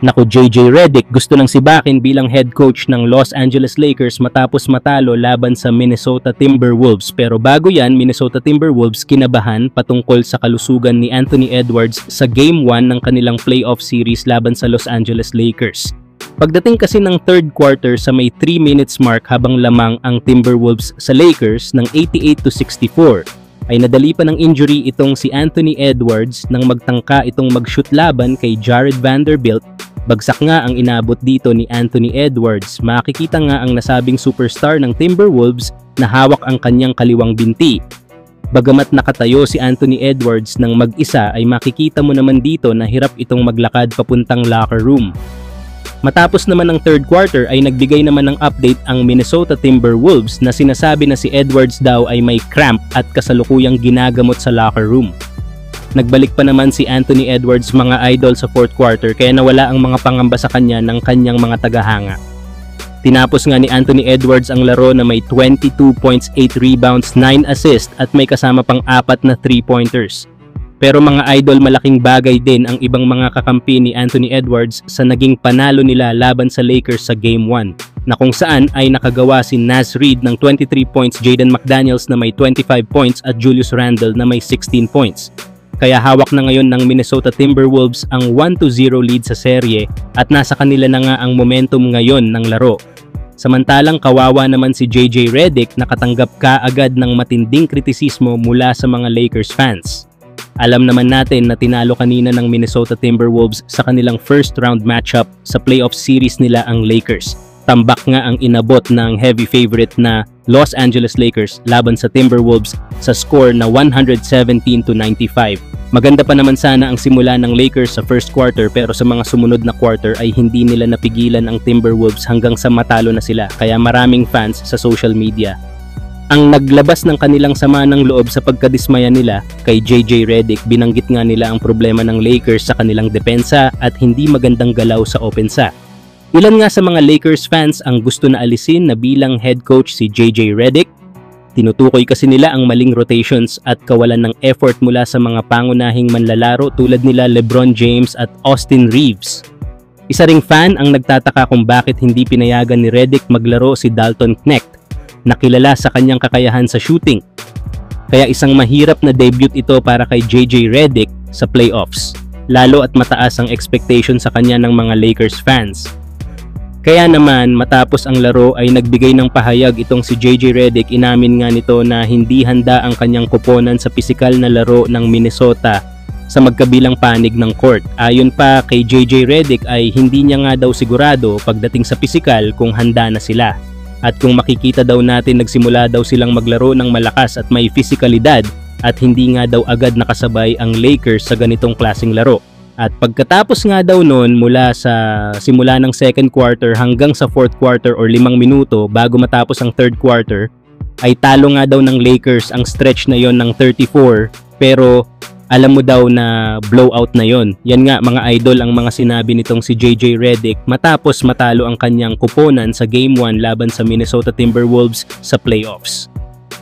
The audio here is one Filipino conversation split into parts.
Naku, JJ Redick gusto nang sibakin bilang head coach ng Los Angeles Lakers matapos matalo laban sa Minnesota Timberwolves. Pero bago yan, Minnesota Timberwolves kinabahan patungkol sa kalusugan ni Anthony Edwards sa Game 1 ng kanilang playoff series laban sa Los Angeles Lakers. Pagdating kasi ng third quarter sa may 3 minutes mark habang lamang ang Timberwolves sa Lakers ng 88-64, ay nadali pa ng injury itong si Anthony Edwards nang magtangka itong mag-shoot laban kay Jared Vanderbilt. Bagsak nga ang inabot dito ni Anthony Edwards. Makikita nga ang nasabing superstar ng Timberwolves na hawak ang kanyang kaliwang binti. Bagamat nakatayo si Anthony Edwards ng mag-isa ay makikita mo naman dito na hirap itong maglakad papuntang locker room. Matapos naman ang third quarter ay nagbigay naman ng update ang Minnesota Timberwolves na sinasabi na si Edwards daw ay may cramp at kasalukuyang ginagamot sa locker room. Nagbalik pa naman si Anthony Edwards mga idol sa fourth quarter kaya nawala ang mga pangamba sa kanya ng kanyang mga tagahanga. Tinapos nga ni Anthony Edwards ang laro na may 22 points, 8 rebounds, 9 assists at may kasama pang 4 na 3-pointers. Pero mga idol, malaking bagay din ang ibang mga kakampi ni Anthony Edwards sa naging panalo nila laban sa Lakers sa Game 1 na kung saan ay nakagawa si Naz Reid ng 23 points, Jaden McDaniels na may 25 points at Julius Randle na may 16 points. Kaya hawak na ngayon ng Minnesota Timberwolves ang 1-0 lead sa serye at nasa kanila na nga ang momentum ngayon ng laro. Samantalang kawawa naman si JJ Redick na katanggap kaagad ng matinding kritisismo mula sa mga Lakers fans. Alam naman natin na tinalo kanina ng Minnesota Timberwolves sa kanilang first round matchup sa playoff series nila ang Lakers. Tambak nga ang inabot ng heavy favorite na Los Angeles Lakers laban sa Timberwolves sa score na 117-95. Maganda pa naman sana ang simula ng Lakers sa first quarter pero sa mga sumunod na quarter ay hindi nila napigilan ang Timberwolves hanggang sa matalo na sila kaya maraming fans sa social media ang naglabas ng kanilang sama ng loob sa pagkadismaya nila kay JJ Redick. Binanggit nga nila ang problema ng Lakers sa kanilang depensa at hindi magandang galaw sa opensa. Ilan nga sa mga Lakers fans ang gusto na alisin na bilang head coach si JJ Redick. Tinutukoy kasi nila ang maling rotations at kawalan ng effort mula sa mga pangunahing manlalaro tulad nila LeBron James at Austin Reeves. Isa ring fan ang nagtataka kung bakit hindi pinayagan ni Redick maglaro si Dalton Knecht na kilala sa kanyang kakayahan sa shooting. Kaya isang mahirap na debut ito para kay JJ Redick sa playoffs, lalo at mataas ang expectation sa kanya ng mga Lakers fans. Kaya naman matapos ang laro ay nagbigay ng pahayag itong si JJ Redick. Inamin nga nito na hindi handa ang kanyang koponan sa pisikal na laro ng Minnesota sa magkabilang panig ng court. Ayon pa kay JJ Redick ay hindi niya nga daw sigurado pagdating sa pisikal kung handa na sila. At kung makikita daw natin nagsimula daw silang maglaro ng malakas at may fisikalidad at hindi nga daw agad nakasabay ang Lakers sa ganitong klaseng laro. At pagkatapos nga daw noon mula sa simula ng second quarter hanggang sa fourth quarter or 5 minuto bago matapos ang third quarter ay talo nga daw ng Lakers ang stretch na yon ng 34 pero alam mo daw na blowout na yon. Yan nga mga idol ang mga sinabi nitong si JJ Redick matapos matalo ang kanyang koponan sa Game 1 laban sa Minnesota Timberwolves sa playoffs.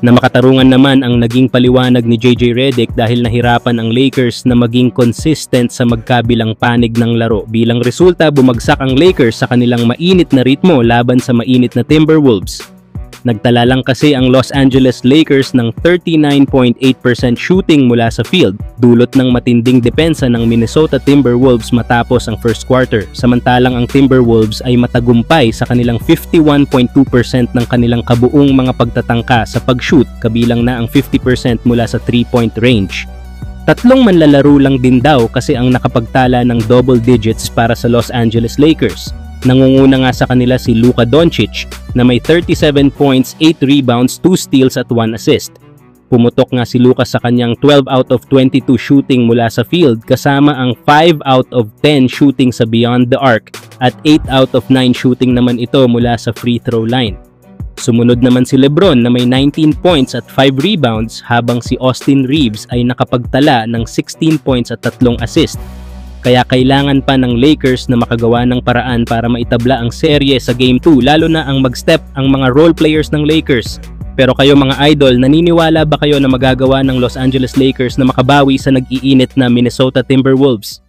Na makatarungan naman ang naging paliwanag ni JJ Redick dahil nahirapan ang Lakers na maging consistent sa magkabilang panig ng laro. Bilang resulta, bumagsak ang Lakers sa kanilang mainit na ritmo laban sa mainit na Timberwolves. Nagtala lang kasi ang Los Angeles Lakers ng 39.8% shooting mula sa field, dulot ng matinding depensa ng Minnesota Timberwolves matapos ang first quarter. Samantalang ang Timberwolves ay matagumpay sa kanilang 51.2% ng kanilang kabuong mga pagtatangka sa pag-shoot, kabilang na ang 50% mula sa 3-point range. Tatlong manlalaro lang din daw kasi ang nakapagtala ng double digits para sa Los Angeles Lakers. Nangunguna nga sa kanila si Luka Doncic na may 37 points, 8 rebounds, 2 steals at 1 assist. Pumutok nga si Luka sa kanyang 12 out of 22 shooting mula sa field kasama ang 5 out of 10 shooting sa beyond the arc at 8 out of 9 shooting naman ito mula sa free throw line. Sumunod naman si LeBron na may 19 points at 5 rebounds habang si Austin Reeves ay nakapagtala ng 16 points at 3 assist. Kaya kailangan pa ng Lakers na makagawa ng paraan para maitabla ang serye sa Game 2 lalo na ang mag-step ang mga role players ng Lakers. Pero kayo mga idol, naniniwala ba kayo na magagawa ng Los Angeles Lakers na makabawi sa nag-iinit na Minnesota Timberwolves?